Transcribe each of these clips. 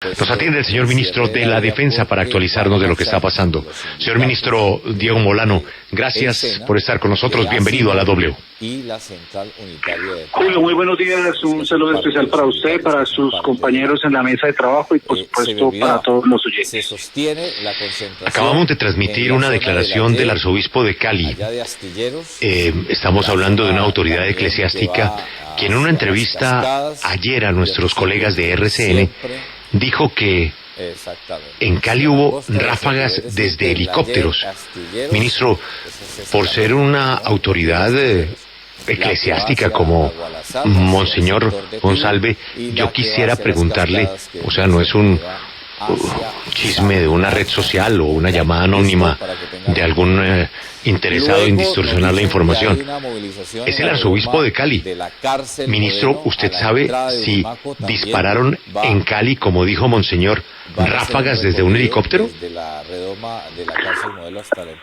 Nos atiende el señor ministro de la Defensa para actualizarnos de lo que está pasando. Señor ministro Diego Molano, gracias por estar con nosotros. Bienvenido a la W. Julio, muy buenos días. Un saludo especial para usted, para sus compañeros en la mesa de trabajo y, por supuesto, para todos los oyentes. Acabamos de transmitir una declaración del arzobispo de Cali. Estamos hablando de una autoridad eclesiástica que en una entrevista ayer a nuestros colegas de RCN dijo que en Cali hubo ráfagas desde helicópteros. Ministro, por ser una autoridad eclesiástica como Monseñor González, yo quisiera preguntarle, o sea, no es un chisme de una red social o una llamada anónima de algún interesado en distorsionar la información. Es el arzobispo de Cali. Ministro, ¿usted sabe si dispararon en Cali, como dijo Monseñor, ráfagas desde un helicóptero?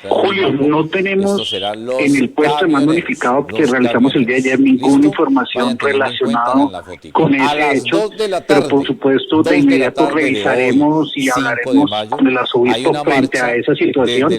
Julio, no tenemos en el puesto de mando unificado que realizamos el día de ayer ninguna información relacionada con ese hecho, pero por supuesto de inmediato revisaremos y hablaremos con el arzobispo frente a esa situación,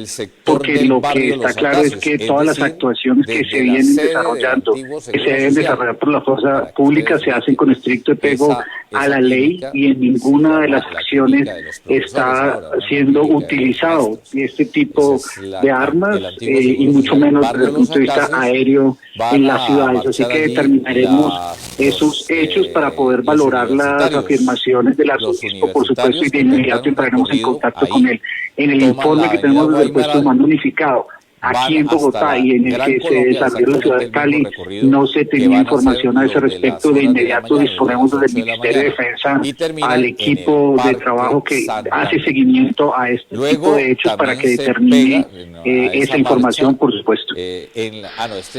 porque lo que está claro es que todas las actuaciones que se vienen desarrollando, que se deben desarrollar por la fuerza pública, se hacen con estricto apego a la ley y en ninguna de las acciones está siendo utilizado este tipo de armas y mucho menos desde el punto de vista aéreo en las ciudades. Así que determinaremos esos hechos para poder valorar las afirmaciones del arzobispo, por supuesto, y de inmediato entraremos en contacto con él. En el informe que tenemos desde el puesto de mando unificado aquí en Bogotá y en el que se desarrolló la ciudad de Cali, no se tenía información a ese respecto. De inmediato disponemos desde el Ministerio de Defensa al equipo de trabajo que hace seguimiento a este tipo de hechos para que determine esa información, por supuesto.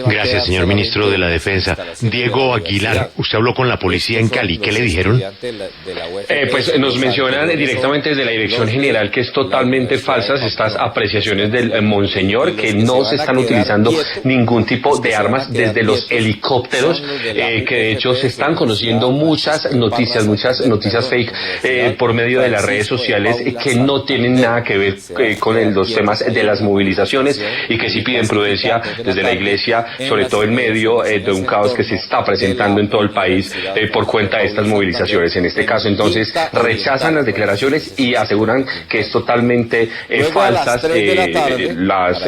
Gracias, señor ministro de la Defensa. Diego Aguilar, usted habló con la policía en Cali. ¿Qué le dijeron? Pues nos mencionan directamente desde la Dirección General que es totalmente falsas estas apreciaciones del Monseñor, que no se están utilizando ningún tipo de armas desde los helicópteros, que de hecho se están conociendo muchas noticias fake por medio de las redes sociales que no tienen nada que ver con los temas de las movilizaciones y que sí piden prudencia desde la Iglesia, sobre todo en medio de un caos que se está presentando en todo el país por cuenta de estas movilizaciones. En este caso, entonces, rechazan las declaraciones y aseguran que es totalmente falsas las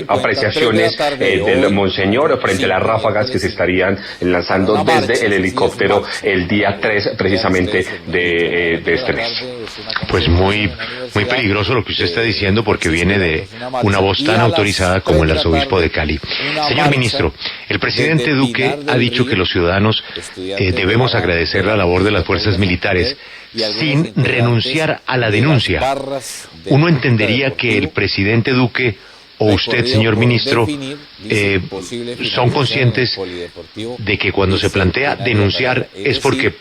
apreciaciones del Monseñor frente a las ráfagas que se estarían lanzando desde el helicóptero el día 3 precisamente de este mes. Pues muy peligroso lo que usted está diciendo, porque viene de una voz tan autorizada como el arzobispo de Cali. Señor ministro, el presidente Duque ha dicho que los ciudadanos debemos agradecer la labor de las fuerzas militares sin renunciar a la denuncia. Uno entendería que el presidente Duque o usted, señor ministro, son conscientes de que cuando se plantea denunciar es porque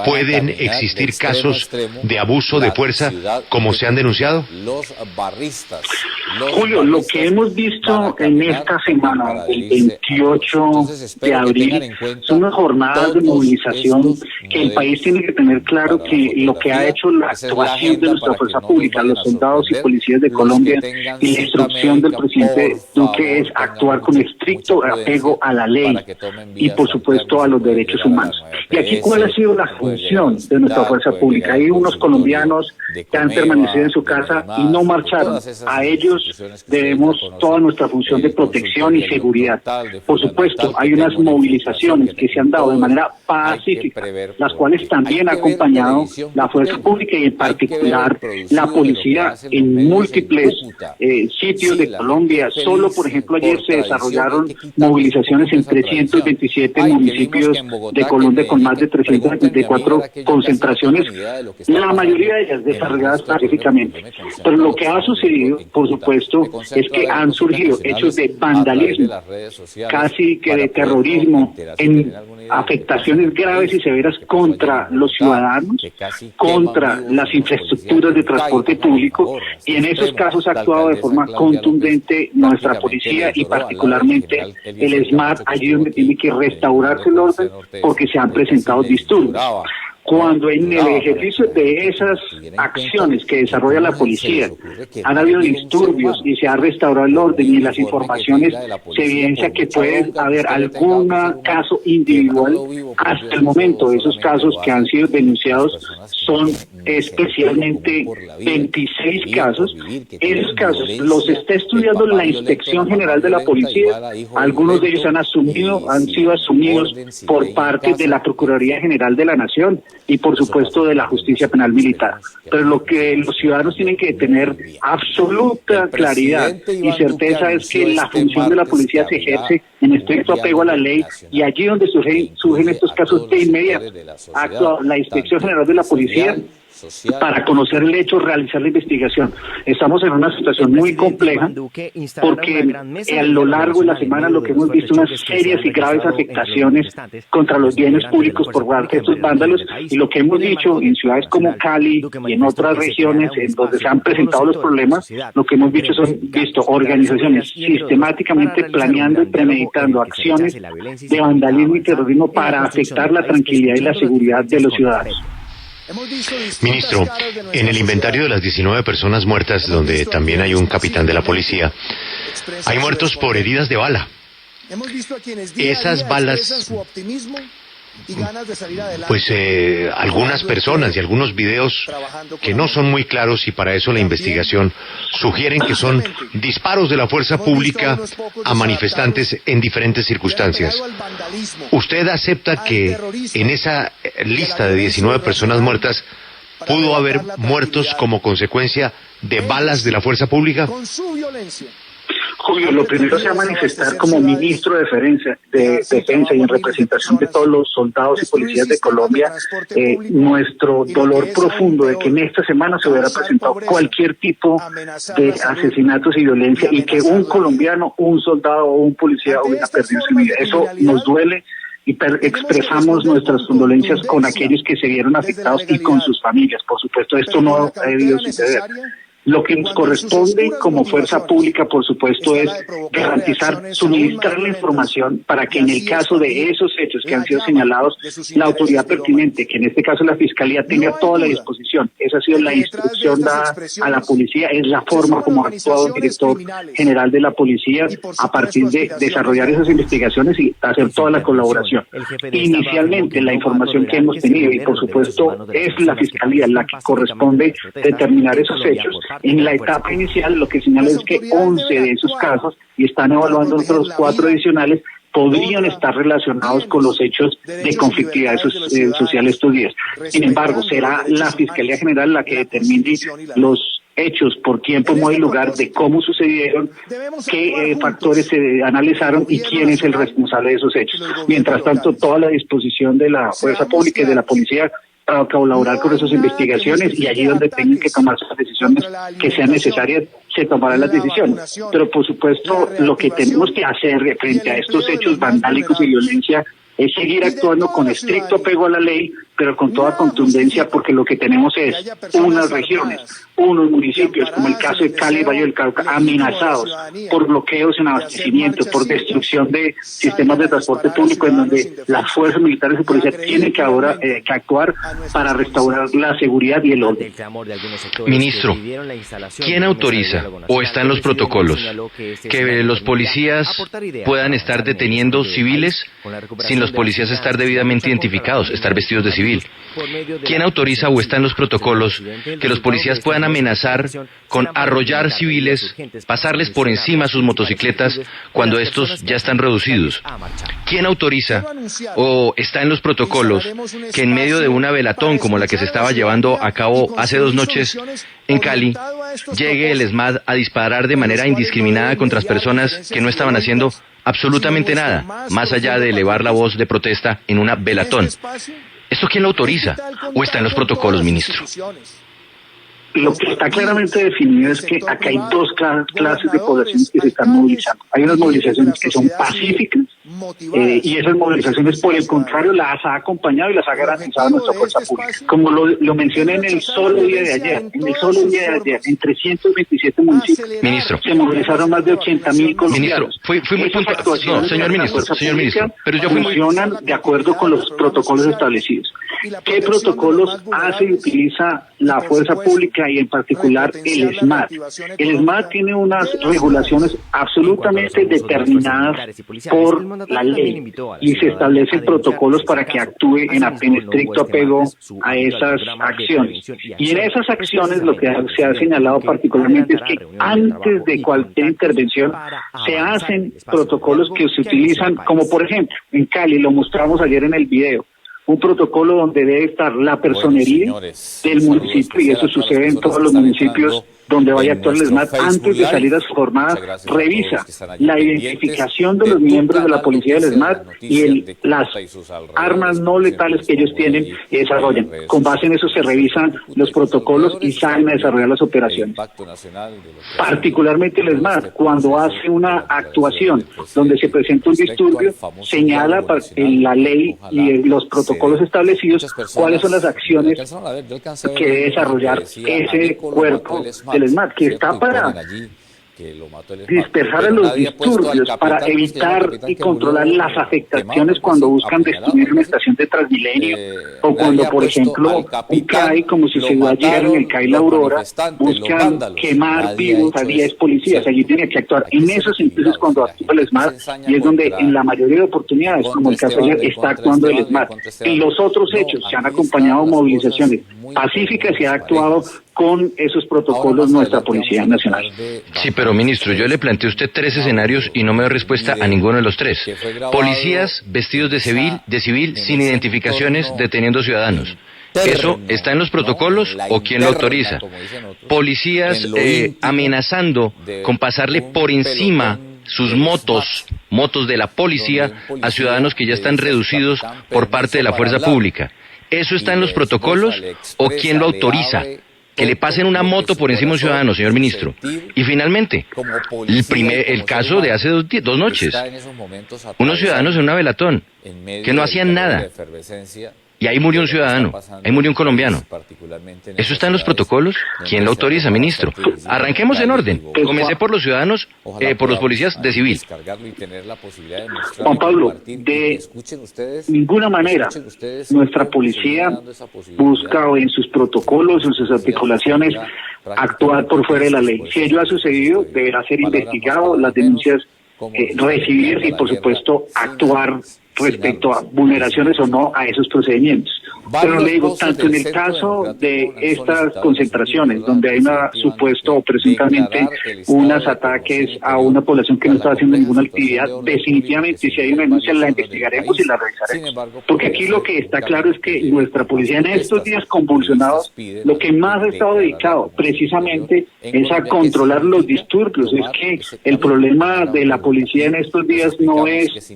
¿pueden existir casos de abuso de fuerza como se han denunciado? Julio, lo que hemos visto en esta semana, el 28 de abril, son unas jornadas de movilización que el país tiene que tener claro que lo que ha hecho la actuación de nuestra fuerza pública, los soldados y policías de Colombia y la instrucción del presidente Duque es actuar con estricto apego a la ley y, por supuesto, a los derechos humanos. Y aquí, ¿cuál ha sido la función de nuestra fuerza pública? Hay unos colombianos que han permanecido en su casa y no marcharon. A ellos debemos toda nuestra función de protección y seguridad. Por supuesto, hay unas movilizaciones que se han dado de manera pacífica, las cuales también ha acompañado la fuerza pública y en particular la policía en múltiples sitios de Colombia. Solo, por ejemplo, ayer se desarrollaron movilizaciones en 327 municipios de Colombia con más de 374 concentraciones, la mayoría de ellas desarrolladas pacíficamente. Pero lo que ha sucedido, por supuesto, es que han surgido hechos de vandalismo, casi que de terrorismo, en afectaciones graves y severas contra los ciudadanos, contra las infraestructuras de transporte público, y en esos casos ha actuado de forma contundente nuestra policía y particularmente el SMAT, allí donde tiene que restaurarse el orden porque se han presentado disturbios. Cuando en el ejercicio de esas acciones que desarrolla la policía han habido disturbios y se ha restaurado el orden y en las informaciones se evidencia que puede haber algún caso individual, hasta el momento esos casos que han sido denunciados son especialmente 26 casos. Esos casos los está estudiando la Inspección General de la Policía. Algunos de ellos han sido asumidos por parte de la Procuraduría General de la Nación y por supuesto de la Justicia Penal Militar. Pero lo que los ciudadanos tienen que tener absoluta claridad y certeza es que la función de la policía se ejerce en estricto apego a la ley, y allí donde surgen estos casos de inmediato actúa la Inspección General de la Policía para conocer el hecho, realizar la investigación. Estamos en una situación muy compleja porque a lo largo de la semana lo que hemos visto unas serias y graves afectaciones contra los bienes públicos por parte de estos vándalos, y lo que hemos dicho en ciudades como Cali y en otras regiones en donde se han presentado los problemas, lo que hemos visto organizaciones sistemáticamente planeando y premeditando acciones de vandalismo y terrorismo para afectar la tranquilidad y la seguridad de los ciudadanos. Ministro, en el inventario de las 19 personas muertas, donde también hay un capitán de la policía, hay muertos por heridas de bala. Esas balas, pues algunas personas y algunos videos que no son muy claros, y para eso la investigación sugieren que son disparos de la fuerza pública a manifestantes en diferentes circunstancias. ¿Usted acepta que en esa lista de 19 personas muertas pudo haber muertos como consecuencia de balas de la fuerza pública? Julio, lo primero es manifestar como ministro de defensa y en representación de todos los soldados y policías de Colombia nuestro dolor profundo de que en esta semana se hubiera presentado cualquier tipo de asesinatos y violencia y que un colombiano, un soldado o un policía hubiera perdido su vida. Eso nos duele y expresamos nuestras condolencias con aquellos que se vieron afectados y con sus familias. Por supuesto, esto no ha debido suceder. Lo que nos corresponde como fuerza pública, por supuesto, es garantizar, suministrar la información para que en el caso de esos hechos que han sido señalados, la autoridad pertinente, que en este caso la Fiscalía, tenga toda la disposición. Esa ha sido la instrucción dada a la policía, es la forma como ha actuado el director general de la policía a partir de desarrollar esas investigaciones y hacer toda la colaboración. Inicialmente, la información que hemos tenido, y por supuesto es la Fiscalía la que corresponde determinar esos hechos. En la etapa inicial lo que señala es que 11 de esos casos, y están evaluando otros 4 adicionales, podrían estar relacionados con los hechos de conflictividad social estos días. Sin embargo, será la Fiscalía General la que determine los hechos por tiempo, modo y lugar de cómo sucedieron, qué factores se analizaron y quién es el responsable de esos hechos. Mientras tanto, toda la disposición de la fuerza pública y de la policía para colaborar con esas investigaciones, y allí donde tengan que tomarse las decisiones que sean necesarias, se tomarán las decisiones. Pero por supuesto, lo que tenemos que hacer frente a estos hechos vandálicos y violencia es seguir actuando con estricto apego a la ley, pero con toda contundencia, porque lo que tenemos es unas regiones, unos municipios, como el caso de Cali y Valle del Cauca, amenazados por bloqueos en abastecimiento, por destrucción de sistemas de transporte público, en donde las fuerzas militares y policía tienen que ahora que actuar para restaurar la seguridad y el orden. Ministro, ¿quién autoriza o está en los protocolos que los policías puedan estar deteniendo civiles sin los policías estar debidamente identificados, estar vestidos de civil? ¿Quién autoriza o está en los protocolos que los policías puedan amenazar con arrollar civiles, pasarles por encima sus motocicletas cuando estos ya están reducidos? ¿Quién autoriza o está en los protocolos que en medio de una velatón como la que se estaba llevando a cabo hace 2 noches en Cali, llegue el ESMAD a disparar de manera indiscriminada contra las personas que no estaban haciendo absolutamente nada, más allá de elevar la voz de protesta en una velatón? ¿Esto quién lo autoriza o está en los protocolos, ministro? Lo que está claramente definido es que acá hay 2 clases de poblaciones que se están movilizando. Hay unas movilizaciones que son pacíficas y esas movilizaciones, por el contrario, las ha acompañado y las ha garantizado nuestra fuerza pública. Como lo mencioné en el solo día de ayer, en 327 municipios, ministro, se movilizaron más de 80.000 colombianos. Ministro, fui muy puntual. No, señor ministro, pero yo fui muy... Funcionan de acuerdo con los protocolos establecidos. ¿Qué protocolos hace y utiliza la fuerza pública y en particular el SMAT? El SMAT tiene unas regulaciones absolutamente determinadas por la ley y se establecen protocolos para que actúe en estricto apego a esas acciones. Y en esas acciones lo que se ha señalado particularmente es que antes de cualquier intervención se hacen protocolos que se utilizan, como por ejemplo en Cali, lo mostramos ayer en el video, un protocolo donde debe estar la personería del municipio, y eso sucede en todos los municipios donde vaya a actuar el SMAT. Antes de salir a su jornada, revisa la identificación de los miembros de la policía del SMAT y las armas no letales que ellos tienen y desarrollan. Con base en eso se revisan los protocolos y salen a desarrollar las operaciones. Particularmente el SMAT, cuando hace una actuación donde se presenta un disturbio, señala en la ley y en los protocolos establecidos cuáles son las acciones que debe desarrollar ese cuerpo del SMAT, que está para dispersar a los disturbios, para evitar y controlar las afectaciones cuando buscan destruir una estación de Transmilenio, o cuando, por ejemplo, un CAI, como sucedió ayer en el CAI La Aurora, buscan quemar vivos a 10 policías. Allí tiene que actuar. En esos entonces cuando actúa el SMAT, y es donde en la mayoría de oportunidades, como el caso de ayer, está actuando el SMAT. En los otros hechos se han acompañado movilizaciones pacíficas y ha actuado con esos protocolos nuestra Policía Nacional. Sí, pero ministro, yo le planteé a usted 3 escenarios y no me dio respuesta a ninguno de los 3. Policías vestidos de civil sin identificaciones deteniendo ciudadanos. ¿Eso está en los protocolos o quién lo autoriza? Policías amenazando con pasarle por encima sus motos de la policía a ciudadanos que ya están reducidos por parte de la fuerza pública. ¿Eso está en los protocolos o quién lo autoriza? Que le pasen una moto por encima a un ciudadano, señor ministro. Y finalmente, el caso de hace 2 noches. Unos ciudadanos en una velatón que no hacían nada. Y ahí murió un ciudadano, ahí murió un colombiano. ¿Eso está en los protocolos? ¿Quién lo autoriza, ministro? Arranquemos en orden. Comencé por los ciudadanos, por los policías de civil. Juan Pablo, de ninguna manera nuestra policía busca en sus protocolos, en sus articulaciones, actuar por fuera de la ley. Si ello ha sucedido, deberá ser investigado, las denuncias recibir y, por supuesto, actuar respecto a vulneraciones o no a esos procedimientos. Pero le digo, tanto en el caso de estas concentraciones, donde hay una supuesto o presuntamente unos ataques a una población que no está haciendo ninguna actividad, definitivamente si hay una denuncia la investigaremos y la revisaremos. Porque aquí lo que está claro es que nuestra policía en estos días convulsionados, lo que más ha estado dedicado precisamente es a controlar los disturbios. Es que el problema de la policía en estos días no es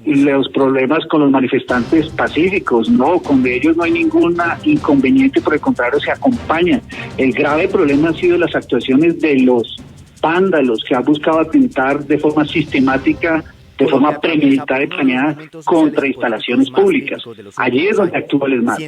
los problemas con los manifestantes pacíficos, no, con ellos no hay ningún inconveniente, por el contrario se acompañan. El grave problema han sido las actuaciones de los vándalos que han buscado atentar de forma sistemática, de forma premeditada y planeada contra instalaciones públicas. Allí es donde actúa el SMAT.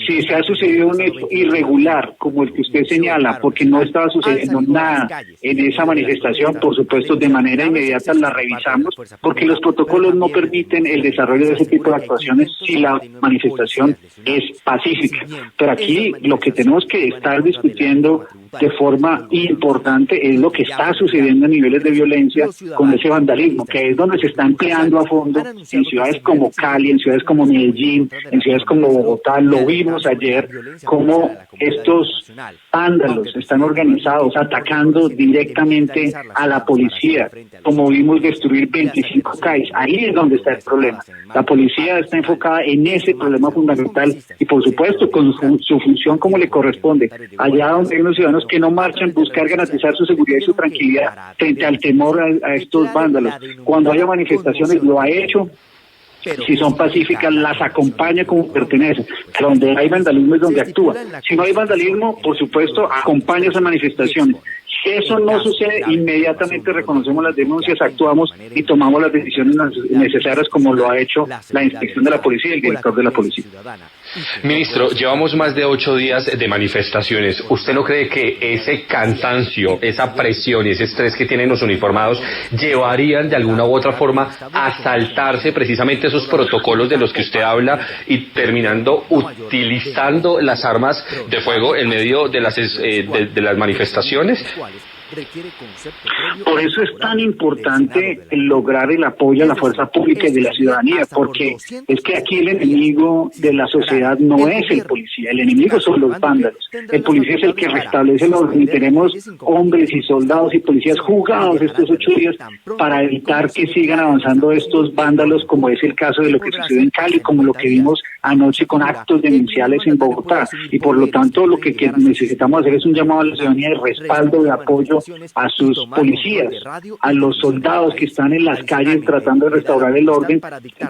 Si se ha sucedido un hecho irregular, como el que usted señala, porque no estaba sucediendo nada en esa manifestación, por supuesto, de manera inmediata la revisamos, porque los protocolos no permiten el desarrollo de ese tipo de actuaciones si la manifestación es pacífica. Pero aquí lo que tenemos que estar discutiendo de forma importante es lo que está sucediendo a niveles de violencia con ese vandalismo, que es donde se está empleando a fondo en ciudades como Cali, en ciudades como Medellín, en ciudades como Bogotá. Lo vimos ayer, cómo estos vándalos están organizados, atacando directamente a la policía, como vimos destruir 25 CAIs. Ahí es donde está el problema. La policía está enfocada en ese problema fundamental y, por supuesto, con su función como le corresponde. Allá donde hay unos ciudadanos que no marchan, buscar garantizar su seguridad y su tranquilidad frente al temor a estos vándalos. Cuando haya manifestaciones, lo ha hecho. Si son pacíficas, las acompaña como pertenecen. Donde hay vandalismo es donde actúa. Si no hay vandalismo, por supuesto, acompaña esas manifestaciones. Si Que eso no sucede, inmediatamente reconocemos las denuncias, actuamos y tomamos las decisiones necesarias como lo ha hecho la inspección de la policía y el director de la policía. Ministro, llevamos más de 8 días de manifestaciones. ¿Usted no cree que ese cansancio, esa presión y ese estrés que tienen los uniformados llevarían de alguna u otra forma a saltarse precisamente esos protocolos de los que usted habla y terminando utilizando las armas de fuego en medio de las manifestaciones? Por eso es tan importante lograr el apoyo a la fuerza pública y de la ciudadanía, porque es que aquí el enemigo de la sociedad no es el policía, el enemigo son los vándalos. El policía es el que restablece el orden y tenemos hombres y soldados y policías jugados estos 8 días para evitar que sigan avanzando estos vándalos, como es el caso de lo que sucedió en Cali, como lo que vimos anoche con actos denunciales en Bogotá. Y por lo tanto lo que necesitamos hacer es un llamado a la ciudadanía de respaldo, de apoyo a sus policías, a los soldados que están en las calles tratando de restaurar el orden,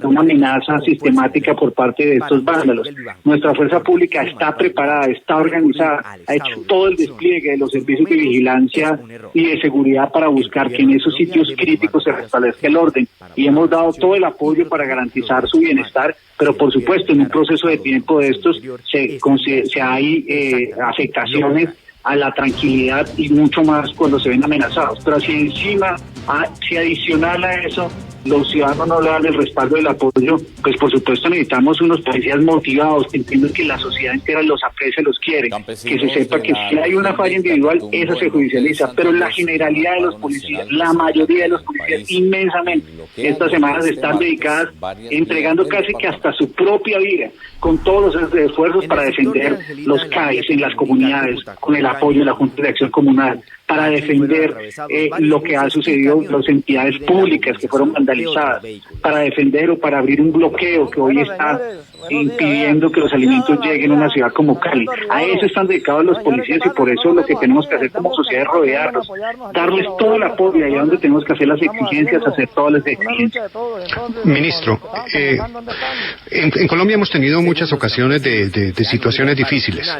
una amenaza sistemática por parte de estos vándalos. Nuestra fuerza pública está preparada, está organizada, ha hecho todo el despliegue de los servicios de vigilancia y de seguridad para buscar que en esos sitios críticos se restablezca el orden, y hemos dado todo el apoyo para garantizar su bienestar, pero por supuesto en un proceso de tiempo de estos se hay afectaciones a la tranquilidad y mucho más cuando se ven amenazados. Pero si encima, si adicional a eso, los ciudadanos no le dan el respaldo del apoyo, pues por supuesto necesitamos unos policías motivados, que entiendan que la sociedad entera los aprecia, los quiere, que se sepa que si hay una falla individual, esa se judicializa, pero la generalidad de los policías, la mayoría de los policías, inmensamente, estas semanas están dedicadas entregando casi que hasta su propia vida, con todos los esfuerzos para defender los CAIs en las comunidades, con el apoyo de la Junta de Acción Comunal, para defender lo que ha sucedido en las entidades públicas que fueron vandalizadas, para defender o para abrir un bloqueo que hoy está impidiendo que los alimentos lleguen a una ciudad como Cali. A eso están dedicados los policías y por eso lo que tenemos que hacer como sociedad es rodearlos, darles todo el apoyo, allá donde tenemos que hacer las exigencias, hacer todas las exigencias. Ministro, en Colombia hemos tenido muchas ocasiones de situaciones difíciles,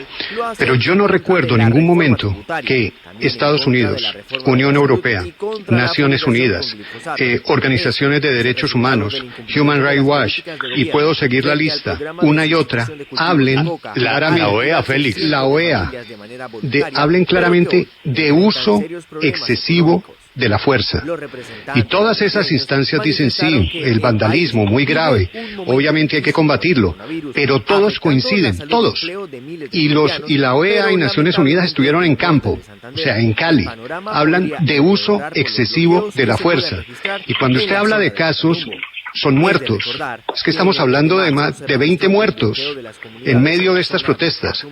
pero yo no recuerdo ningún momento que Estados Unidos, Unión Europea, Naciones Unidas, organizaciones de derechos humanos, Human Rights Watch, y puedo seguir la lista, una y otra, hablen claramente, la OEA, Félix, la OEA, hablen claramente de uso excesivo de la fuerza. Y todas esas instancias dicen sí, el vandalismo muy grave, obviamente hay que combatirlo, pero todos coinciden, todos. Y la OEA y Naciones Unidas estuvieron en campo, o sea, en Cali, hablan de uso excesivo de la fuerza. Y cuando usted habla de casos, son muertos. Es que estamos hablando de más de 20 muertos en medio de estas protestas.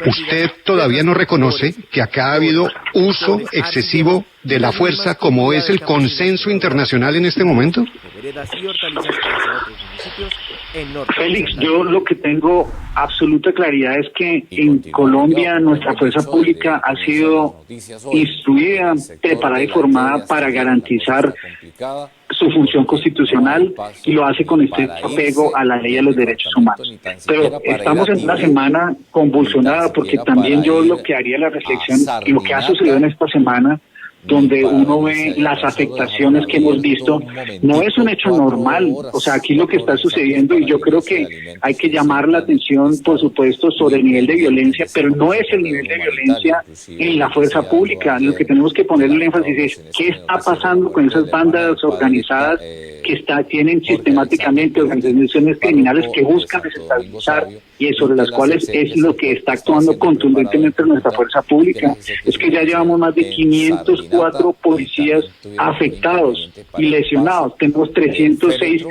¿Usted todavía no reconoce que acá ha habido uso excesivo de la fuerza como es el consenso internacional en este momento? Félix, yo lo que tengo absoluta claridad es que en Colombia nuestra fuerza pública ha sido instruida, preparada y formada para garantizar su función constitucional y lo hace con este apego a la ley de los derechos humanos. Pero estamos en una semana convulsionada porque también yo lo que haría la reflexión, lo que ha sucedido en esta semana, donde uno ve las afectaciones que hemos visto, no es un hecho normal. O sea, aquí lo que está sucediendo, y yo creo que hay que llamar la atención, por supuesto, sobre el nivel de violencia, pero no es el nivel de violencia en la fuerza pública. Lo que tenemos que poner el énfasis es qué está pasando con esas bandas organizadas que tienen sistemáticamente organizaciones criminales que buscan desestabilizar y sobre las cuales es lo que está actuando contundentemente nuestra fuerza pública. Es que ya llevamos más de 504 policías afectados y lesionados. Tenemos 306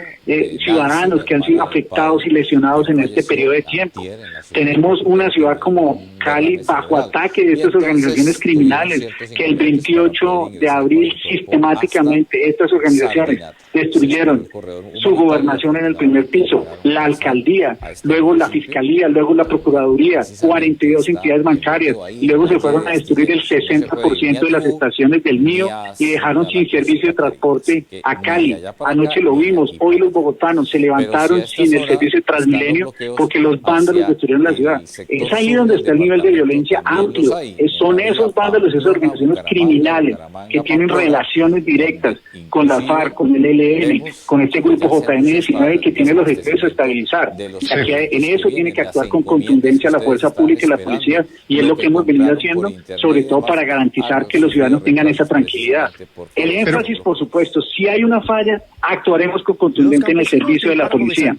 ciudadanos que han sido afectados y lesionados en este periodo de tiempo. Tenemos una ciudad como Cali bajo ataque de estas organizaciones criminales, que el 28 de abril sistemáticamente estas organizaciones destruyeron su gobernación en el primer piso, la alcaldía, luego la fiscalía Fiscalía, luego la Procuraduría, 42 entidades bancarias, y luego se fueron a destruir el 60% de las estaciones del mío y dejaron sin servicio de transporte a Cali. Anoche lo vimos, hoy los bogotanos se levantaron sin el servicio de Transmilenio porque los vándalos destruyeron la ciudad. Es ahí donde está el nivel de violencia amplio. Son esos vándalos, esas organizaciones criminales que tienen relaciones directas con la FARC, con el ELN, con este grupo JN19 que tiene los efectos de estabilizar. Aquí en eso tiene que actuar con contundencia la fuerza pública y la policía, y es lo que hemos venido haciendo, sobre todo para garantizar que los ciudadanos tengan esa tranquilidad. El énfasis, por supuesto, si hay una falla, actuaremos con contundencia en el servicio de la policía.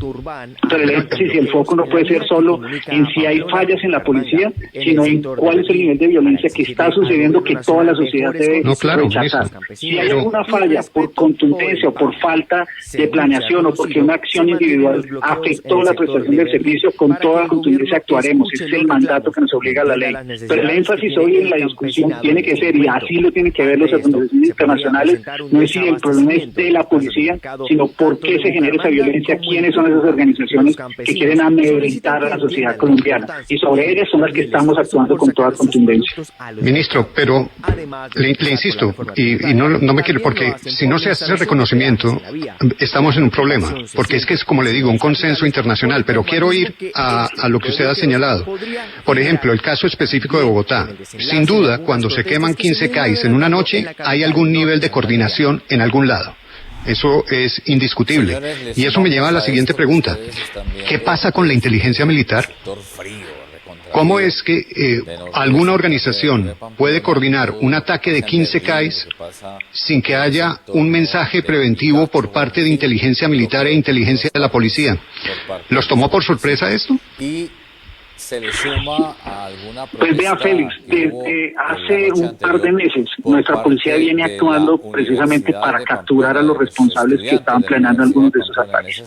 Pero el énfasis y el foco no puede ser solo en si hay fallas en la policía, sino en cuál es el nivel de violencia que está sucediendo, que toda la sociedad debe rechazar. Si hay alguna falla por contundencia o por falta de planeación o porque una acción individual afectó la prestación del servicio, con toda contundencia actuaremos. Ese es el mandato que nos obliga la ley. Pero el énfasis hoy en la discusión tiene que ser, y así lo tienen que ver las organizaciones internacionales, no es si el problema es de la policía, sino por qué se genera esa violencia, quiénes son esas organizaciones que quieren amedrentar a la sociedad colombiana. Y sobre ellas son las que estamos actuando con toda contundencia. Ministro, pero le insisto, y no me quiero, porque si no se hace ese reconocimiento, estamos en un problema, porque es que es, como le digo, un consenso internacional, pero quiero ir a lo que usted ha señalado. Por ejemplo, el caso específico de Bogotá. Sin duda, cuando se queman 15 CAIs en una noche, hay algún nivel de coordinación en algún lado. Eso es indiscutible. Y eso me lleva a la siguiente pregunta. ¿Qué pasa con la inteligencia militar? ¿Cómo es que alguna organización puede coordinar un ataque de 15 CAIs sin que haya un mensaje preventivo por parte de inteligencia militar e inteligencia de la policía? ¿Los tomó por sorpresa esto? Pues vea, Félix, desde hace un par de meses nuestra policía viene actuando precisamente para capturar a los responsables que estaban planeando algunos de esos ataques.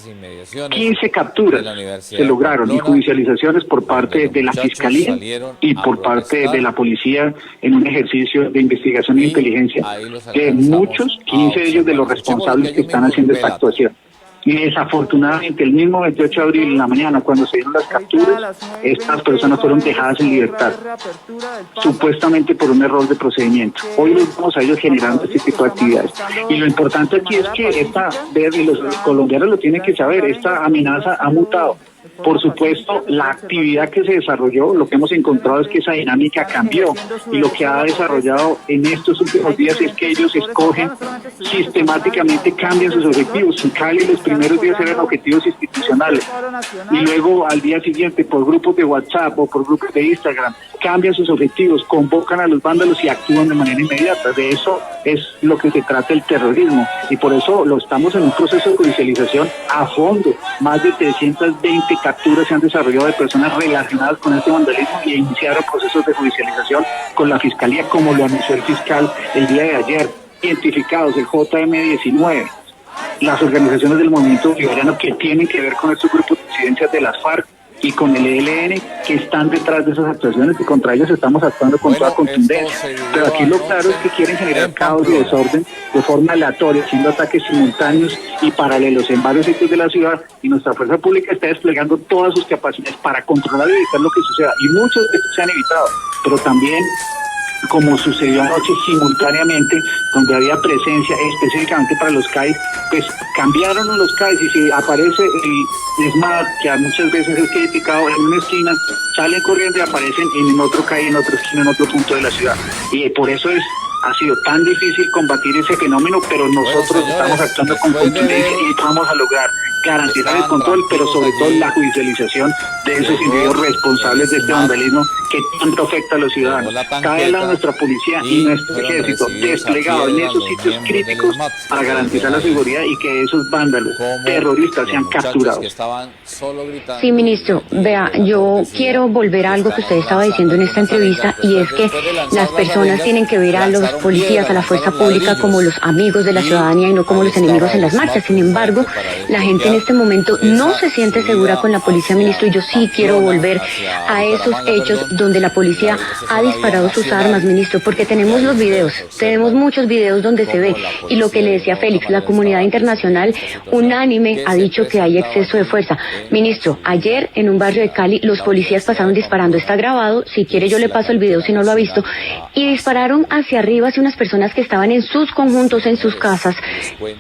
15 capturas se lograron y judicializaciones por parte de la Fiscalía y por parte de la policía en un ejercicio de investigación e inteligencia de muchos, 15 de ellos de los responsables que están haciendo esta actuación. Y desafortunadamente el mismo 28 de abril en la mañana, cuando se dieron las capturas, estas personas fueron dejadas en libertad, supuestamente por un error de procedimiento. Hoy los vamos a ellos generando este tipo de actividades. Y lo importante aquí es que y los colombianos lo tienen que saber, esta amenaza ha mutado. Por supuesto, la actividad que se desarrolló, lo que hemos encontrado es que esa dinámica cambió, y lo que ha desarrollado en estos últimos días es que ellos escogen sistemáticamente, cambian sus objetivos. En Cali los primeros días eran objetivos institucionales y luego al día siguiente por grupos de WhatsApp o por grupos de Instagram cambian sus objetivos, convocan a los vándalos y actúan de manera inmediata. De eso es lo que se trata el terrorismo, y por eso lo estamos en un proceso de judicialización a fondo. Más de 320 capturas se han desarrollado de personas relacionadas con este vandalismo y iniciaron procesos de judicialización con la Fiscalía, como lo anunció el fiscal el día de ayer. Identificados el JM19, las organizaciones del movimiento bolivariano que tienen que ver con estos grupos de disidencias de las FARC y con el ELN, que están detrás de esas actuaciones, y contra ellas estamos actuando con toda contundencia. Pero aquí lo claro es que quieren generar caos y desorden de forma aleatoria, haciendo ataques simultáneos y paralelos en varios sitios de la ciudad, y nuestra fuerza pública está desplegando todas sus capacidades para controlar y evitar lo que suceda, y muchos de estos se han evitado, pero también, como sucedió anoche simultáneamente, donde había presencia específicamente para los CAIs, pues cambiaron los CAIs, y si aparece el SMAT, que muchas veces es criticado en una esquina, salen corriendo y aparecen en otro CAI, en otra esquina, en otro punto de la ciudad. Y por eso ha sido tan difícil combatir ese fenómeno, pero nosotros estamos actuando con contundencia y vamos a lograr garantizar el control, pero sobre todo la judicialización de esos individuos responsables de este vandalismo que tanto afecta a los ciudadanos. Cae la nuestra policía y nuestro ejército desplegado en esos sitios críticos para garantizar la seguridad y que esos vándalos terroristas sean capturados. Sí, ministro, vea, yo quiero volver a algo que usted estaba diciendo en esta entrevista, y es que las personas tienen que ver a los policías, a la fuerza pública, como los amigos de la ciudadanía y no como los enemigos en las marchas. Sin embargo, la gente en este momento no se siente segura con la policía, ministro, y yo sí quiero volver a esos hechos donde la policía ha disparado sus armas, ministro, porque tenemos los videos, tenemos muchos videos donde se ve, y lo que le decía Félix, la comunidad internacional unánime ha dicho que hay exceso de fuerza. Ministro, ayer en un barrio de Cali los policías pasaron disparando, está grabado, si quiere yo le paso el video si no lo ha visto, y dispararon hacia arriba hacia unas personas que estaban en sus conjuntos, en sus casas,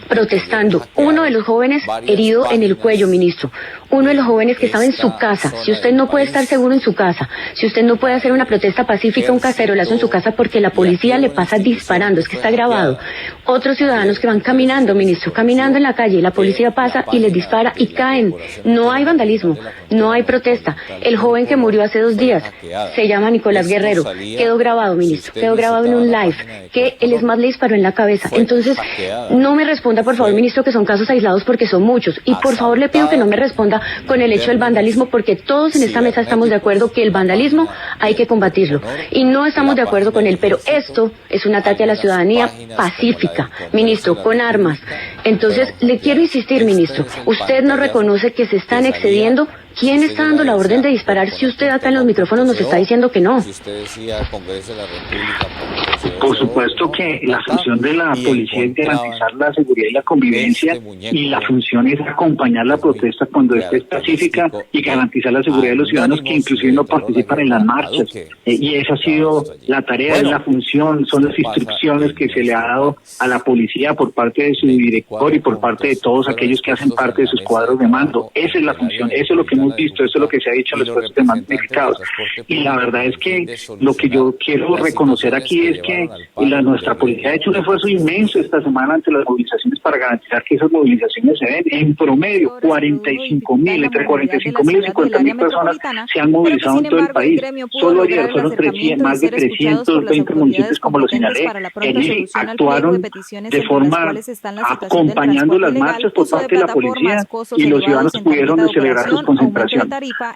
protestando. Uno de los jóvenes herido en el cuello, ministro. Uno de los jóvenes que estaba en su casa. Si usted no puede estar seguro en su casa, si usted no puede hacer una protesta pacífica, un cacerolazo en su casa porque la policía le pasa disparando, es que está grabado. Otros ciudadanos que van caminando, ministro, caminando en la calle, la policía pasa y les dispara y caen. No hay vandalismo, no hay protesta. El joven que murió hace 2 días se llama Nicolás Guerrero. Quedó grabado, ministro, quedó grabado en un live que el ESMAD le disparó en la cabeza. Entonces, no me responda, por favor, ministro, que son casos aislados porque son muchos. Y por favor le pido que no me responda con el hecho del vandalismo, porque todos en esta mesa estamos de acuerdo que el vandalismo hay que combatirlo. Y no estamos de acuerdo con él, pero esto es un ataque a la ciudadanía pacífica, ministro, con armas. Entonces, le quiero insistir, ministro, usted no reconoce que se están excediendo. ¿Quién está dando la orden de disparar si usted acá en los micrófonos nos está diciendo que no? Por supuesto que la función de la policía es garantizar la seguridad y la convivencia, y la función es acompañar la protesta cuando esté pacífica y garantizar la seguridad de los ciudadanos que inclusive no participan en las marchas. Y esa ha sido la tarea, es la función, son las instrucciones que se le ha dado a la policía por parte de su director y por parte de todos aquellos que hacen parte de sus cuadros de mando. Esa es la función, eso es lo que hemos visto, eso es lo que se ha dicho en los esfuerzos de magnificados. Y la verdad es que lo que yo quiero reconocer aquí es que nuestra policía ha hecho un esfuerzo inmenso esta semana ante las movilizaciones para garantizar que esas movilizaciones se den. En promedio, 45.000, entre 45.000 y 50.000 personas se han movilizado en todo el país. Solo ayer fueron más de 320 municipios, como lo señalé. Ellos actuaron de forma acompañando las marchas por parte de la policía, y los ciudadanos pudieron celebrar sus concentraciones.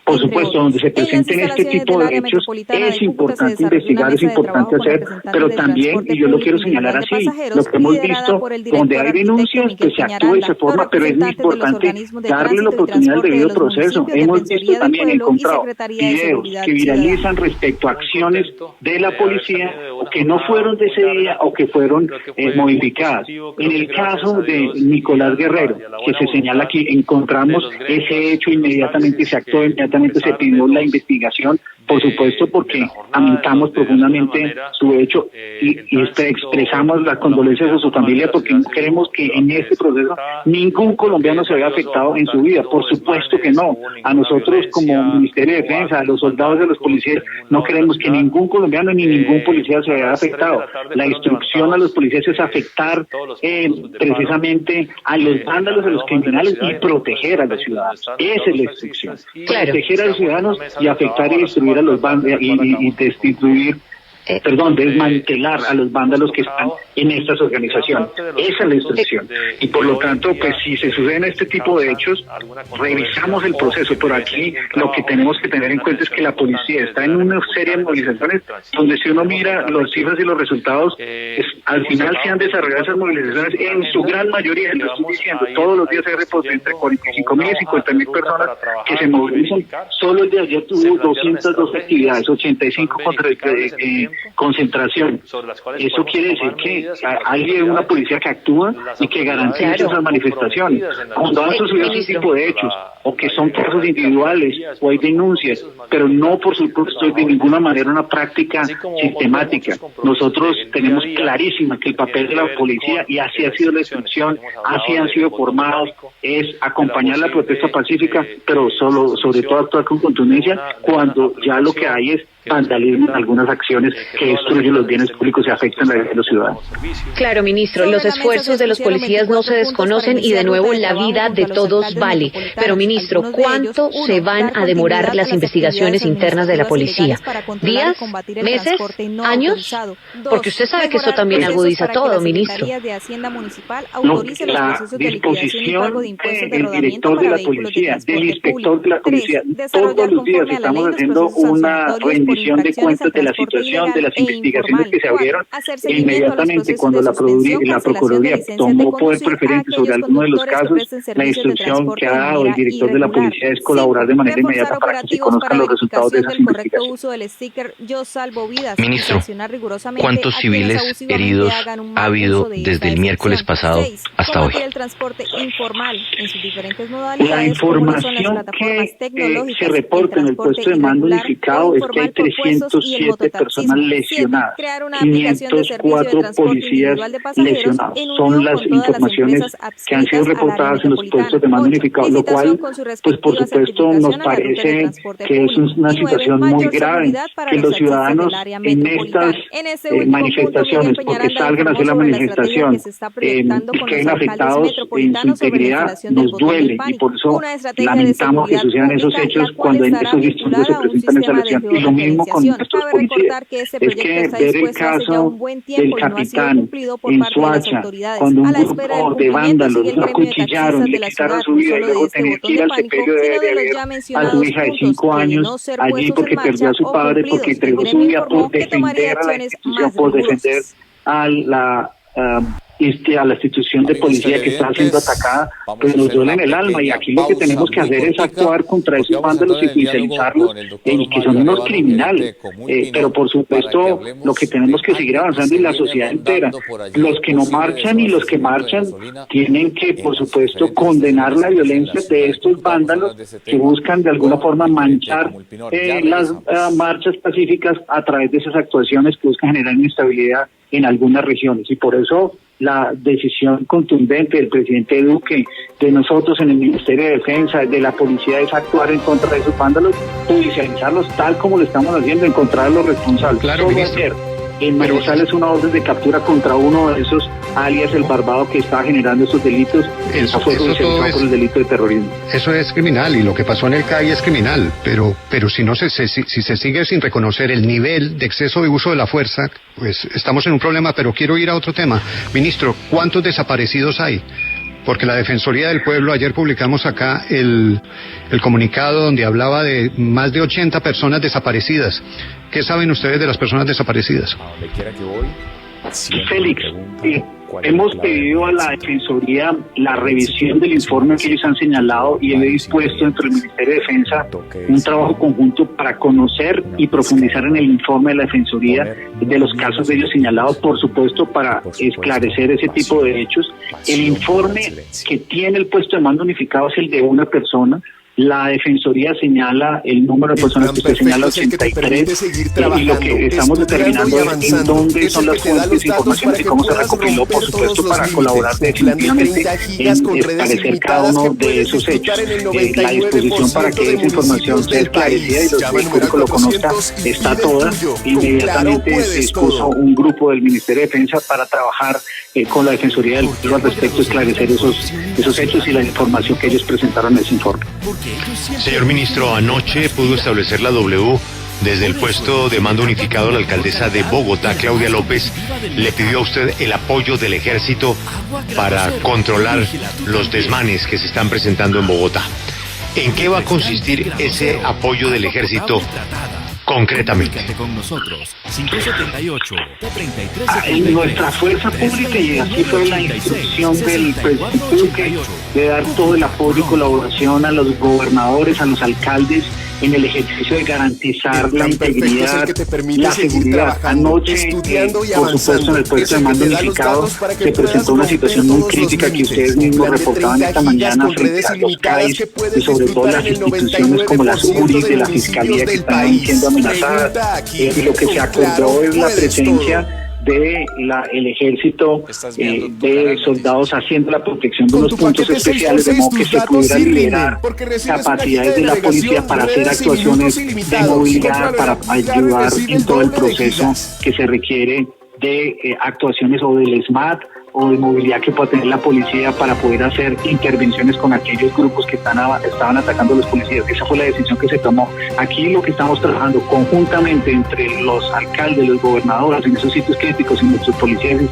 Por supuesto, donde se presenten este tipo de hechos es importante investigar, es importante hacer, pero también, y yo lo quiero señalar así, lo que hemos visto, donde hay denuncias, que se actúa y se forma, pero es muy importante darle la oportunidad al debido proceso. Hemos visto también, encontrado videos que viralizan respecto a acciones de la policía que no fueron de ese día o que fueron modificadas. En el caso de Nicolás Guerrero, que se señala aquí, encontramos ese hecho, inmediatamente se actuó, inmediatamente se pidió la investigación, por supuesto, porque lamentamos profundamente su hecho y expresamos las condolencias a su familia, porque no queremos que en este proceso ningún colombiano se vea afectado en su vida. Por supuesto que no. A nosotros como Ministerio de Defensa, a los soldados de los policías, no queremos que ningún colombiano ni ningún policía se vea afectado. La instrucción a los policías es afectar precisamente a los vándalos, a los criminales, y proteger a los ciudadanos. Esa es la instrucción. Proteger a los ciudadanos y afectar y destruir a los vándalos y destituir, desmantelar a los vándalos que están en estas organizaciones. Esa es la instrucción. Y por lo tanto, pues si se suceden este tipo de hechos, revisamos el proceso. Por aquí lo que tenemos que tener en cuenta es que la policía está en una serie de movilizaciones donde, si uno mira las cifras y los resultados, al final se han desarrollado esas movilizaciones en su gran mayoría, lo estoy diciendo, todos los días hay reportes entre 45.000 y 50.000 personas que se movilizan. Solo el de ayer tuvo 202 actividades, 85 concentración. Eso quiere decir que hay una policía que actúa y que garantiza esas manifestaciones. Cuando han sucedido ese tipo de hechos, o que son casos individuales, o hay denuncias, pero no, por supuesto, de ninguna manera una práctica sistemática. Nosotros tenemos clarísima que el papel de la policía, y así ha sido la instrucción, así han sido formados, es acompañar la protesta pacífica, pero sobre todo actuar con contundencia cuando ya lo que hay es vandalismo en algunas acciones que destruyen los bienes públicos y afectan la vida de los ciudadanos. Claro, ministro, los esfuerzos de los policías no se desconocen y de nuevo la vida de todos vale. Pero, ministro, ¿cuánto se van a demorar las investigaciones internas de la policía? ¿Días? ¿Meses? ¿Años? Porque usted sabe que esto también agudiza todo, ministro. No, la disposición del director de la policía, del inspector de la policía, todos los días estamos haciendo una rendición rendición de cuentas de la situación, de las investigaciones que se abrieron, e inmediatamente cuando la Procuraduría tomó poder preferente sobre alguno de los casos, la instrucción que ha dado el director de la policía es colaborar de manera inmediata para que se conozcan los resultados de esas investigaciones. Ministro, ¿cuántos civiles heridos ha habido desde el miércoles pasado hasta hoy? La información que se reporta en el puesto de mando unificado es que hay 307 personas lesionadas, 504 policías lesionados. Son las informaciones que han sido reportadas en los puestos de mando unificado, lo cual, pues por supuesto, nos parece que es una situación muy grave, que los ciudadanos en estas manifestaciones, porque salgan a hacer la manifestación, queden afectados en su integridad, nos duele, y por eso lamentamos que sucedan esos hechos cuando en esos disturbios se presentan esa lesión. Y lo mismo con nuestros policías, es que ver el caso del capitán en Soacha, cuando un grupo de vándalos lo acuchillaron, le quitaron su vida y luego tener que ir al sepelio de ver a su hija de 5 años allí porque perdió a su padre, porque entregó su vida por defender a la institución, por defender a la institución de policía que está siendo atacada, pues nos duele en el alma, y aquí lo que tenemos que hacer es actuar contra esos vándalos y judicializarlos, que son unos criminales, pero por supuesto lo que tenemos que seguir avanzando es la sociedad entera. Los que no marchan y los que marchan tienen que, por supuesto, condenar la violencia de estos vándalos que buscan de alguna forma manchar las marchas pacíficas a través de esas actuaciones que buscan generar inestabilidad en algunas regiones, y por eso la decisión contundente del presidente Duque, de nosotros en el Ministerio de Defensa, de la policía, es actuar en contra de esos vándalos, judicializarlos tal como lo estamos haciendo, encontrar a los responsables. Claro, ministro. En Manizales una orden de captura contra uno de esos alias el Barbado que está generando esos delitos. Eso fue judicializado por el delito de terrorismo. Eso es criminal, y lo que pasó en el CAI es criminal, pero si no si se sigue sin reconocer el nivel de exceso de uso de la fuerza, pues estamos en un problema. Pero quiero ir a otro tema. Ministro, ¿cuántos desaparecidos hay? Porque la Defensoría del Pueblo, ayer publicamos acá el comunicado donde hablaba de más de 80 personas desaparecidas. ¿Qué saben ustedes de las personas desaparecidas? A donde quiera que voy, Félix, hemos pedido a la Defensoría la revisión del informe que ellos han señalado, y he dispuesto entre el Ministerio de Defensa un trabajo conjunto para conocer y profundizar en el informe de la Defensoría de los casos de ellos señalados, por supuesto, para esclarecer ese tipo de hechos. El informe que tiene el puesto de mando unificado es el de una persona. La Defensoría señala el número de personas que usted señala, 83, y lo que estamos determinando es en dónde son las fuentes de información y cómo se recopiló, por supuesto, para colaborar definitivamente en esclarecer cada uno de esos hechos. La disposición para que esa información sea esclarecida y el público lo conozca está toda. Inmediatamente se expuso un grupo del Ministerio de Defensa para trabajar con la Defensoría del Pueblo al respecto, esclarecer esos hechos y la información que ellos presentaron en ese informe. Señor ministro, anoche pudo establecer la W desde el puesto de mando unificado. La alcaldesa de Bogotá, Claudia López, le pidió a usted el apoyo del ejército para controlar los desmanes que se están presentando en Bogotá. ¿En qué va a consistir ese apoyo del ejército concretamente? En nuestra fuerza pública, y así fue la instrucción del presidente Duque, de dar todo el apoyo y colaboración a los gobernadores, a los alcaldes, en el ejercicio de garantizar la integridad, la seguridad. Anoche, por supuesto, en el puesto de mando unificado se presentó una situación muy crítica que ustedes mismos reportaban esta mañana frente a los CAIs y sobre todo las instituciones como las URI de la Fiscalía que están siendo amenazadas. Y lo que se acordó es la presencia del ejército, de soldados haciendo la protección de unos puntos especiales, de modo que se pudieran liberar capacidades de la policía para hacer actuaciones de movilidad, para ayudar en todo el proceso que se requiere de actuaciones o del SMAT o de movilidad que pueda tener la policía para poder hacer intervenciones con aquellos grupos que estaban atacando a los policías. Esa fue la decisión que se tomó. Aquí lo que estamos trabajando conjuntamente entre los alcaldes, los gobernadores en esos sitios críticos y nuestros policías,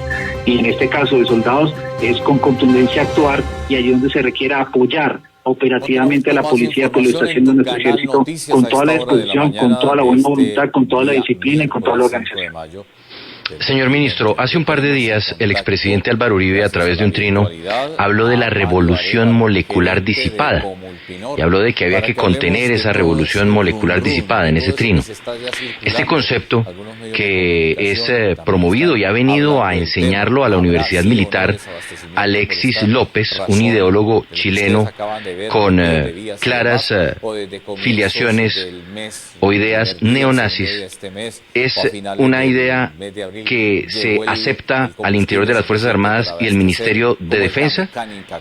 y en este caso de soldados, es con contundencia actuar, y allí donde se requiera apoyar operativamente a la policía, pues lo está haciendo nuestro ejército con toda la disposición, con toda la buena voluntad, con toda la disciplina y con toda la organización. Señor ministro, hace un par de días el expresidente Álvaro Uribe, a través de un trino, habló de la revolución molecular disipada y habló de que había que contener esa revolución molecular disipada en ese trino. Este concepto, que es promovido y ha venido a enseñarlo a la Universidad Militar Alexis López, un ideólogo chileno con claras filiaciones o ideas neonazis, es una idea que se acepta al interior de las Fuerzas Armadas y el Ministerio de Defensa.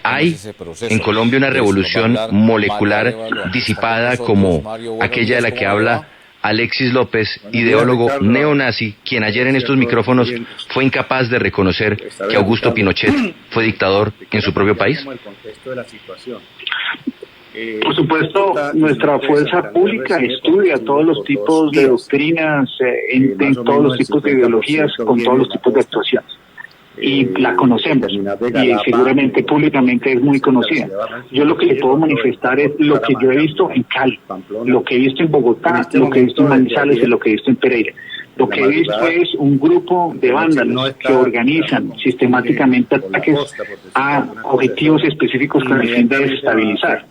Hay en Colombia una revolución molecular disipada como aquella de la que habla Alexis López, ideólogo neonazi, quien ayer en estos micrófonos fue incapaz de reconocer que Augusto Pinochet fue dictador en su propio país. Por supuesto, nuestra fuerza pública estudia todos los tipos de doctrinas, en todos los tipos de ideologías, con todos los tipos de actuaciones. Y la conocemos, y seguramente públicamente es muy conocida. Yo lo que le puedo manifestar es lo que yo he visto en Cali, lo que he visto en Bogotá, lo que he visto en Manizales y lo que he visto en Pereira. Lo que he visto es un grupo de vándalos que organizan sistemáticamente ataques a objetivos específicos con el fin de desestabilizar.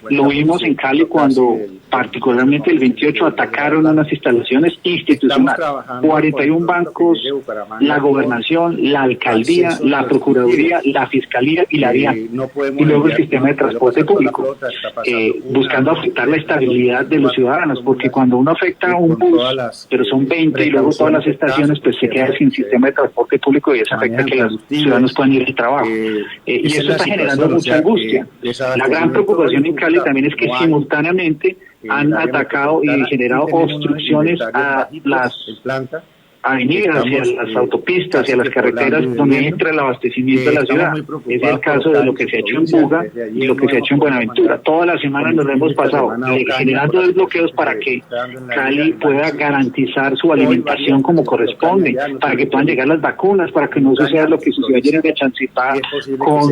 Lo vimos en Cali cuando, particularmente el 28, atacaron unas instalaciones institucionales. 41 bancos, la gobernación, la alcaldía, la procuraduría, la fiscalía y la DIAN. Y luego el sistema de transporte público, buscando afectar la estabilidad de los ciudadanos, porque cuando uno afecta a un bus, pero son 20 y luego todas las estaciones, pues se queda sin sistema de transporte público y eso afecta que los ciudadanos puedan ir al trabajo. Y eso está generando mucha angustia. La gran preocupación en Cali también es que simultáneamente han atacado y generado obstrucciones a las avenidas y a las autopistas y a las carreteras donde entra el abastecimiento de la ciudad. Es el caso de lo que se ha hecho en Buga y lo que se ha hecho en Buenaventura. Toda la semana nos lo hemos pasado generando desbloqueos para que Cali pueda garantizar su alimentación como corresponde, para que puedan llegar las vacunas, para que no suceda lo que sucedió ayer en Bechancipá con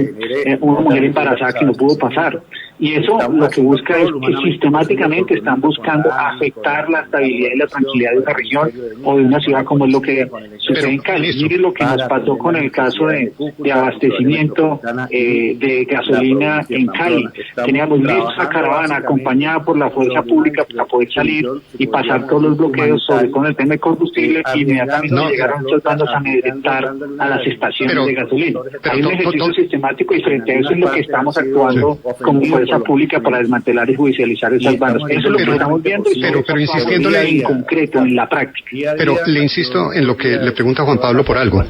una mujer embarazada que no pudo pasar. Y eso lo que busca es que sistemáticamente están buscando afectar la estabilidad y la tranquilidad de una región o de una ciudad, como es lo que sucede en Cali. Mire lo que nos pasó con el caso de abastecimiento de gasolina en Cali. Teníamos lista caravana acompañada por la fuerza pública para poder salir y pasar todos los bloqueos sobre con el tema de combustible, y inmediatamente llegaron los bandos a amedrentar a las estaciones de gasolina. Hay un ejercicio sistemático y frente a eso es lo que estamos actuando como fuerza pública para desmantelar y judicializar esas bandas. Eso es lo que estamos viendo, pero insistiéndole en concreto, en la práctica. Pero le insisto en lo que le pregunta Juan Pablo por algo.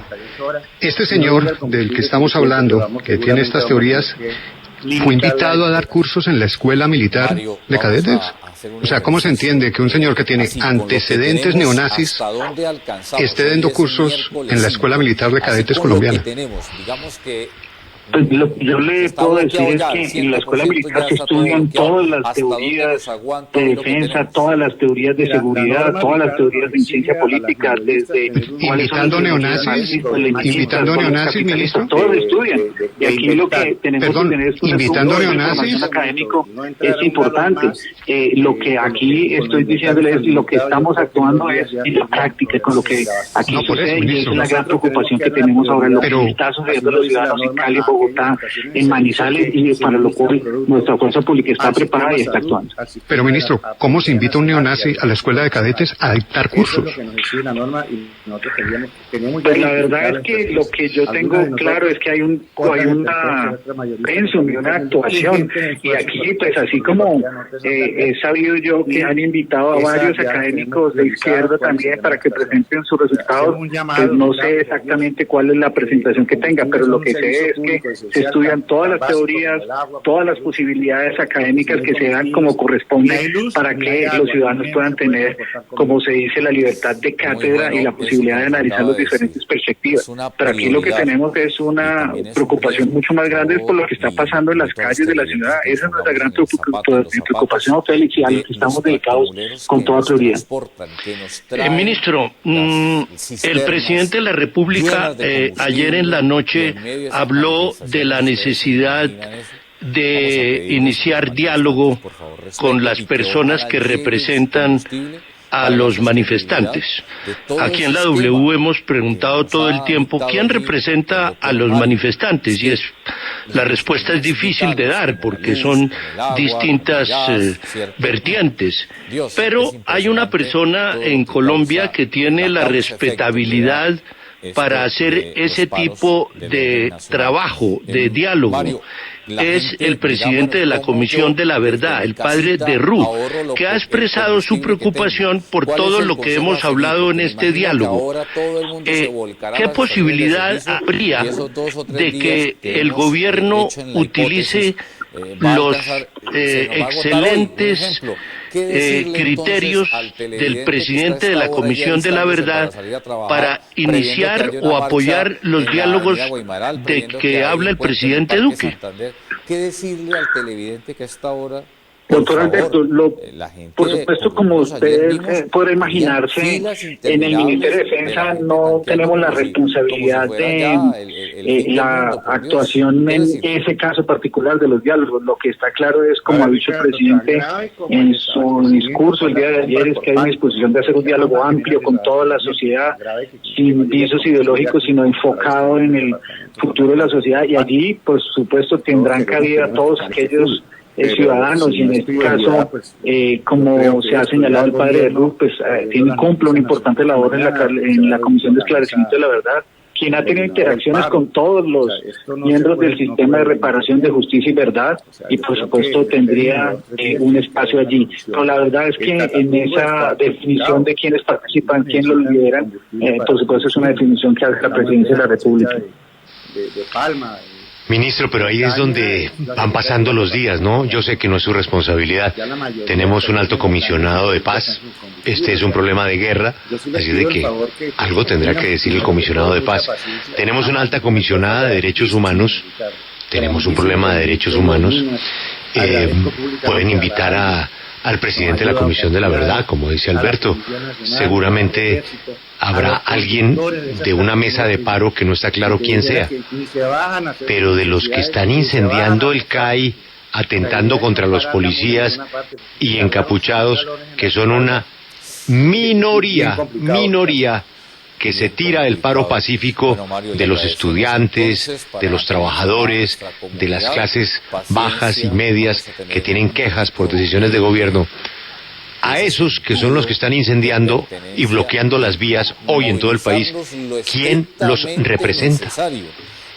Este señor del que estamos hablando, que tiene estas teorías, ¿fue invitado a dar cursos en la escuela militar de cadetes? O sea, ¿cómo se entiende que un señor que tiene antecedentes neonazis esté dando cursos en la escuela militar de cadetes colombiana? Pues lo que yo le puedo decir es que en la escuela militar se estudian todas las teorías de defensa, todas las teorías de seguridad, todas las teorías de ciencia política, desde invitando neonazis, ministro. Todos estudian. Y aquí lo que tenemos que tener es invitando neonazis académico es importante. Lo que aquí estoy diciéndole es lo que estamos actuando es en la práctica, con lo que aquí sucede, y esa es la gran preocupación que tenemos ahora, lo que está sucediendo a los ciudadanos en Cali, Bogotá, en Manizales, y para lo cual nuestra fuerza pública está preparada y está actuando. Pero, ministro, ¿cómo se invita a un neonazi a la escuela de cadetes a dictar cursos? Pues la verdad es que lo que yo tengo claro es que hay una pensum y una actuación, y aquí pues así como he sabido yo que han invitado a varios académicos de izquierda también para que presenten sus resultados, pues no sé exactamente cuál es la presentación que tenga, pero lo que sé es que se estudian todas las teorías, todas las posibilidades académicas que se dan como corresponde para que los ciudadanos puedan tener, como se dice, la libertad de cátedra y la posibilidad de analizar las diferentes perspectivas. Pero aquí lo que tenemos es una preocupación mucho más grande por lo que está pasando en las calles de la ciudad. Esa es nuestra gran preocupación, Félix, y a lo que estamos dedicados con toda prioridad. Ministro, el presidente de la República ayer en la noche habló de la necesidad de iniciar diálogo con las personas que representan a los manifestantes. Aquí en la W hemos preguntado todo el tiempo quién representa a los manifestantes y la respuesta es difícil de dar porque son distintas vertientes, pero hay una persona en Colombia que tiene la respetabilidad para hacer ese tipo de trabajo, de diálogo. Es el presidente de la Comisión de la Verdad, el padre de Ruth, que ha expresado su preocupación por todo lo que hemos hablado en este diálogo. ¿Qué posibilidad habría de que el gobierno utilice los excelentes criterios del presidente de la Comisión de la Verdad para iniciar o apoyar los diálogos de que habla el presidente Duque? ¿Qué decirle al televidente que a esta hora? Doctor Alberto, por supuesto, como usted podrá imaginarse, en el Ministerio de Defensa no tenemos la responsabilidad de la actuación en ese caso particular de los diálogos. Lo que está claro es, como ha dicho el presidente en su discurso el día de ayer, es que hay una disposición de hacer un diálogo amplio con toda la sociedad, sin visos ideológicos, sino enfocado en el futuro de la sociedad, y allí, por supuesto, tendrán cabida todos aquellos ciudadanos, y en este caso, como se ha señalado el padre de Ruth, pues cumple una importante labor en la Comisión de Esclarecimiento de la Verdad, quien ha tenido interacciones con todos los miembros del sistema de reparación de justicia y verdad, y por supuesto tendría un espacio allí. Pero la verdad es que en esa definición de quiénes participan, quién los lideran, por supuesto es una definición que hace la Presidencia de la República. De Palma. Ministro, pero ahí es donde van pasando los días, ¿no? Yo sé que no es su responsabilidad. Tenemos un alto comisionado de paz. Este es un problema de guerra, así de que algo tendrá que decir el comisionado de paz. Tenemos una alta comisionada de derechos humanos. Tenemos un problema de derechos humanos. Pueden invitar al presidente de la Comisión de la Verdad, como dice Alberto. Seguramente habrá alguien de una mesa de paro que no está claro quién sea, pero de los que están incendiando el CAI, atentando contra los policías y encapuchados, que son una minoría que se tira del paro pacífico de los estudiantes, de los trabajadores, de las clases bajas y medias que tienen quejas por decisiones de gobierno. A esos que son los que están incendiando y bloqueando las vías hoy en todo el país, ¿quién los representa?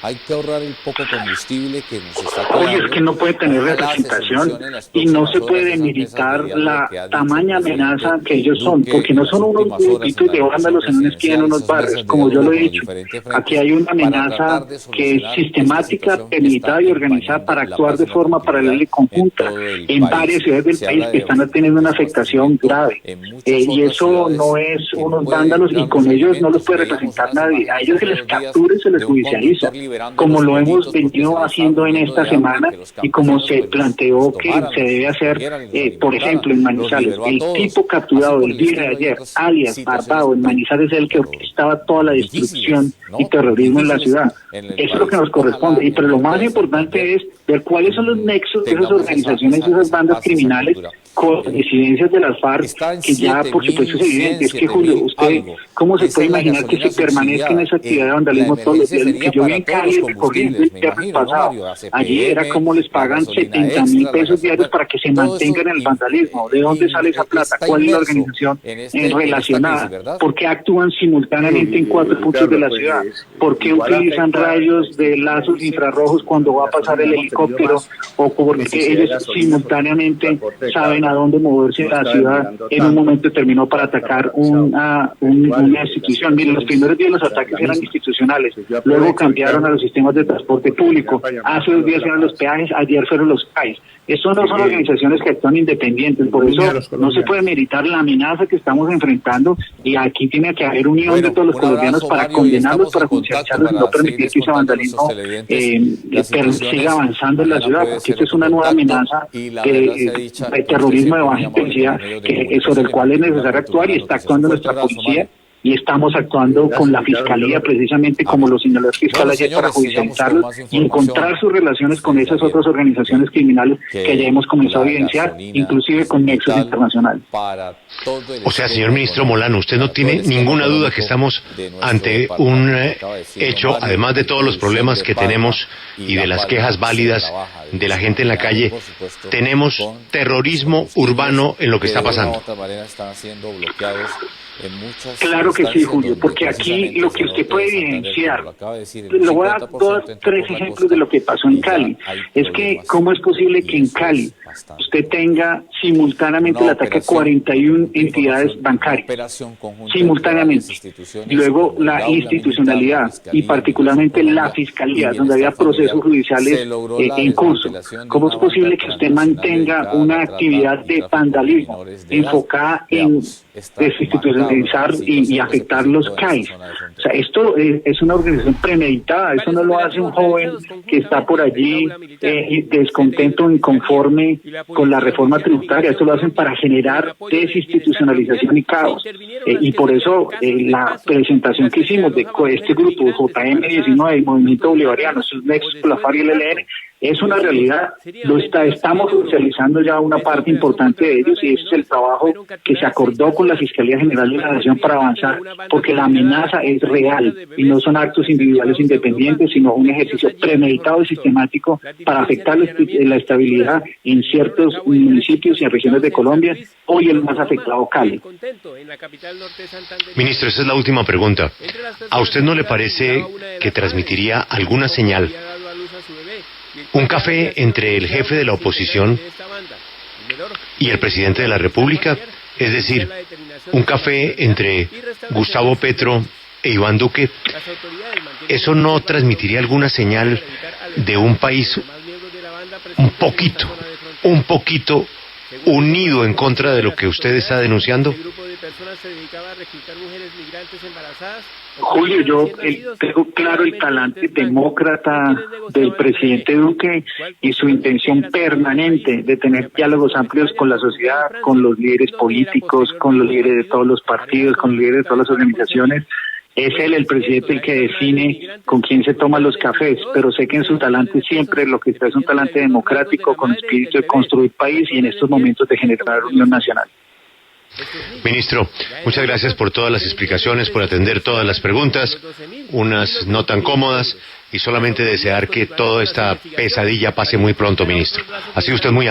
Hay que ahorrar el poco combustible que nos está Oye, es que no puede tener representación y no se puede militar la tamaña amenaza que ellos son, porque no son unos grupitos de vándalos en una esquina en unos barrios, como yo lo he dicho. Aquí hay una amenaza que es sistemática, premeditada y organizada para actuar de forma paralela y conjunta en varias ciudades del país que están teniendo una afectación grave. Y eso no es unos vándalos, y con ellos no los puede representar nadie. A ellos se les captura y se les judicializa, como lo hemos venido haciendo en esta semana y como se planteó que se debe hacer, por ejemplo, en Manizales. El tipo capturado el día de ayer, alias Barbado, en Manizales, es el que orquestaba toda la destrucción y terrorismo en la ciudad. Eso es lo que nos corresponde. Pero lo más importante es ver cuáles son los nexos de esas organizaciones y esas bandas criminales con disidencias de las FARC, que ya por supuesto es evidente. Es que, Julio, usted, ¿cómo se puede imaginar que se permanezca en esa actividad de vandalismo todos los días? Que yo vi en Cali recorriendo el viernes pasado, allí era como les pagan 70.000 pesos diarios para que se mantengan en el vandalismo. ¿De dónde sale esa plata? ¿Cuál es la organización relacionada? ¿Por qué actúan simultáneamente en 4 puntos de la ciudad? ¿Por qué utilizan rayos de lazos infrarrojos cuando va a pasar el helicóptero? ¿O porque ellos simultáneamente saben a dónde moverse en la ciudad en un momento determinado para atacar una institución? Miren, los primeros días los ataques eran institucionales, luego cambiaron a los sistemas de transporte público, hace 2 días eran los peajes, ayer fueron los CAIs. Eso no son organizaciones que actúan independientes, por eso no se puede meditar la amenaza que estamos enfrentando, y aquí tiene que haber unión de todos los colombianos para condenarlos, para judicializarlos y no permitir que ese vandalismo siga avanzando en la ciudad, porque esta es una nueva amenaza de terrorismo de baja intensidad sobre el cual es necesario actuar, y está actuando nuestra policía y estamos actuando con la Fiscalía, precisamente como lo señaló el fiscal ayer, para judicializarlo y encontrar sus relaciones con esas otras organizaciones criminales que ya hemos comenzado a evidenciar, inclusive con nexos internacionales. O sea, señor ministro Molano, usted no tiene ninguna duda que estamos ante un hecho, además de todos los problemas que tenemos y de las quejas válidas de la gente en la calle, tenemos terrorismo urbano en lo que está pasando. Claro que sí, Julio, porque aquí lo que usted puede evidenciar, le voy a dar tres ejemplos de lo que pasó en Cali. Es que, ¿cómo es posible que en Cali usted tenga simultáneamente el ataque a 41 entidades bancarias? Simultáneamente. Luego la institucionalidad y particularmente la Fiscalía, donde había procesos judiciales en curso. ¿Cómo es posible que usted mantenga una actividad de vandalismo enfocada en desinstitucionalizar y afectar los CAIs? O sea, esto es una organización premeditada, eso no lo hace un joven que está por allí descontento, inconforme con la reforma tributaria, esto lo hacen para generar desinstitucionalización y caos. Y por eso la presentación que hicimos de este grupo JM19, el Movimiento Bolivariano, sus nexos con la FARC y el ELN, es una realidad, estamos judicializando ya una parte importante de ellos y ese es el trabajo que se acordó con la Fiscalía General de la Nación para avanzar, porque la amenaza es real y no son actos individuales independientes, sino un ejercicio premeditado y sistemático para afectar la estabilidad en ciertos municipios y en regiones de Colombia, hoy el más afectado Cali. Ministro, esa es la última pregunta. ¿A usted no le parece que transmitiría alguna señal, un café entre el jefe de la oposición y el presidente de la República? Es decir, un café entre Gustavo Petro e Iván Duque. ¿Eso no transmitiría alguna señal de un país un poquito unido en contra de lo que usted está denunciando? Julio, yo tengo claro el talante demócrata del presidente Duque y su intención permanente de tener diálogos amplios con la sociedad, con los líderes políticos, con los líderes de todos los partidos, con los líderes de todas las organizaciones. Es él el presidente el que define con quién se toman los cafés, pero sé que en su talante siempre lo que está es un talante democrático con espíritu de construir país y en estos momentos de generar unión nacional. Ministro, muchas gracias por todas las explicaciones, por atender todas las preguntas, unas no tan cómodas, y solamente desear que toda esta pesadilla pase muy pronto, ministro. Ha sido usted muy